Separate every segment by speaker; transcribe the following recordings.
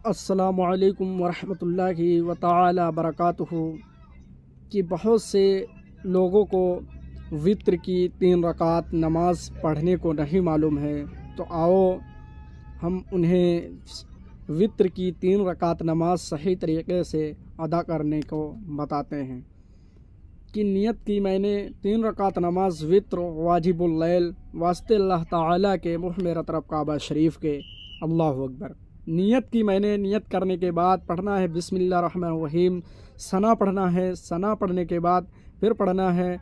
Speaker 1: السلام علیکم ورحمۃ اللہ و تعالی وبرکاتہ کہ بہت سے لوگوں کو وطر کی 3 رکعت نماز پڑھنے کو نہیں معلوم ہے، تو آؤ ہم انہیں وطر کی 3 رکعت نماز صحیح طریقے سے ادا کرنے کو بتاتے ہیں کہ نیت کی میں نے 3 رکعت نماز وطر واجب اللیل واسطے اللہ تعالیٰ کے منہ میں رطرف کعبہ شریف کے، اللہ اکبر۔ نیت کی میں نے، نیت کرنے کے بعد پڑھنا ہے بسم اللہ الرحمن الرحیم، ثنا پڑھنا ہے، ثنا پڑھنے کے بعد پھر پڑھنا ہے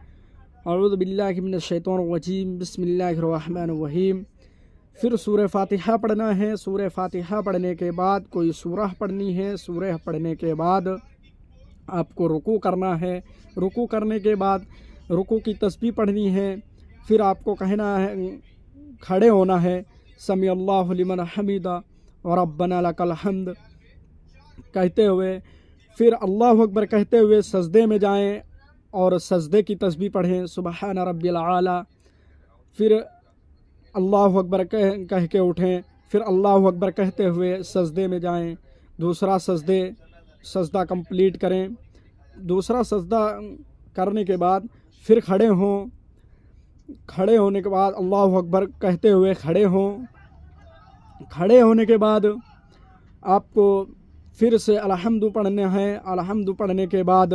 Speaker 1: اعوذ باللہ من الشیطان الرجیم بسم اللہ الرحمن الرحیم، پھر سورہ فاتحہ پڑھنا ہے۔ سورہ فاتحہ پڑھنے کے بعد کوئی سورہ پڑھنی ہے، سورہ پڑھنے کے بعد آپ کو رکوع کرنا ہے، رکوع کرنے کے بعد رکوع کی تسبیح پڑھنی ہے، پھر آپ کو کہنا ہے، کھڑے ہونا ہے، سمیع اللہ لمن حمیدہ ربنا لک الحمد کہتے ہوئے، پھر اللہ اکبر کہتے ہوئے سجدے میں جائیں اور سجدے کی تسبیح پڑھیں سبحان ربی العالی، پھر اللہ اکبر کہہ کے اٹھیں، پھر اللہ اکبر کہتے ہوئے سجدے میں جائیں، دوسرا سجدہ کمپلیٹ کریں، دوسرا سجدہ کرنے کے بعد پھر کھڑے ہوں، کھڑے ہونے کے بعد اللہ اکبر کہتے ہوئے کھڑے ہوں، کھڑے ہونے کے بعد آپ کو پھر سے الحمد پڑھنا ہے، الحمد پڑھنے کے بعد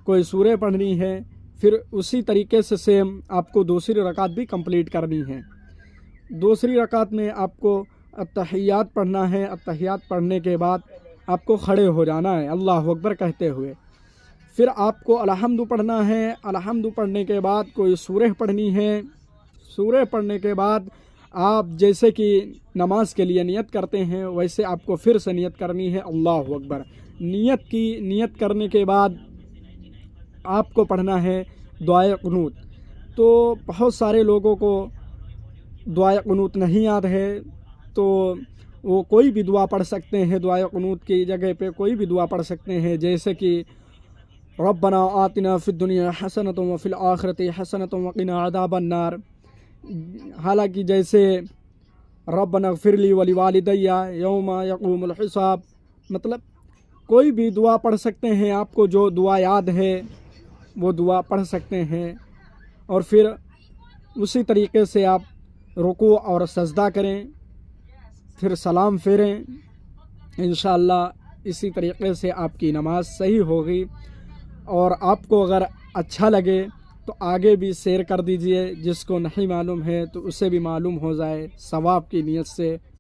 Speaker 1: کوئی سورہ پڑھنی ہے، پھر اسی طریقے سے سیم آپ کو دوسری رکعت بھی کمپلیٹ کرنی ہے۔ دوسری رکعت میں آپ کو التحیات پڑھنا ہے، التحیات پڑھنے کے بعد آپ کو کھڑے ہو جانا ہے اللہ اکبر کہتے ہوئے، پھر آپ کو الحمد پڑھنا ہے، الحمد پڑھنے کے بعد کوئی سورہ پڑھنی ہے، سورہ پڑھنے کے بعد آپ جیسے کہ نماز کے لیے نیت کرتے ہیں ویسے آپ کو پھر سے نیت کرنی ہے اللہ اکبر۔ نیت کرنے کے بعد آپ کو پڑھنا ہے دعائے قنوت۔ تو بہت سارے لوگوں کو دعائے قنوت نہیں یاد ہے، تو وہ کوئی بھی دعا پڑھ سکتے ہیں، دعائے قنوت کی جگہ پہ کوئی بھی دعا پڑھ سکتے ہیں، جیسے کہ ربنا آتنا فی الدنیا حسنۃ وفی الآخرۃ حسنۃ وقنا عذاب النار، حالانکہ جیسے ربنا اغفر لی ولوالدی یوم یقوم الحساب، مطلب کوئی بھی دعا پڑھ سکتے ہیں، آپ کو جو دعا یاد ہے وہ دعا پڑھ سکتے ہیں، اور پھر اسی طریقے سے آپ رکوع اور سجدہ کریں، پھر سلام پھیریں، انشاءاللہ اسی طریقے سے آپ کی نماز صحیح ہوگی۔ اور آپ کو اگر اچھا لگے تو آگے بھی شیئر کر دیجئے، جس کو نہیں معلوم ہے تو اسے بھی معلوم ہو جائے ثواب کی نیت سے۔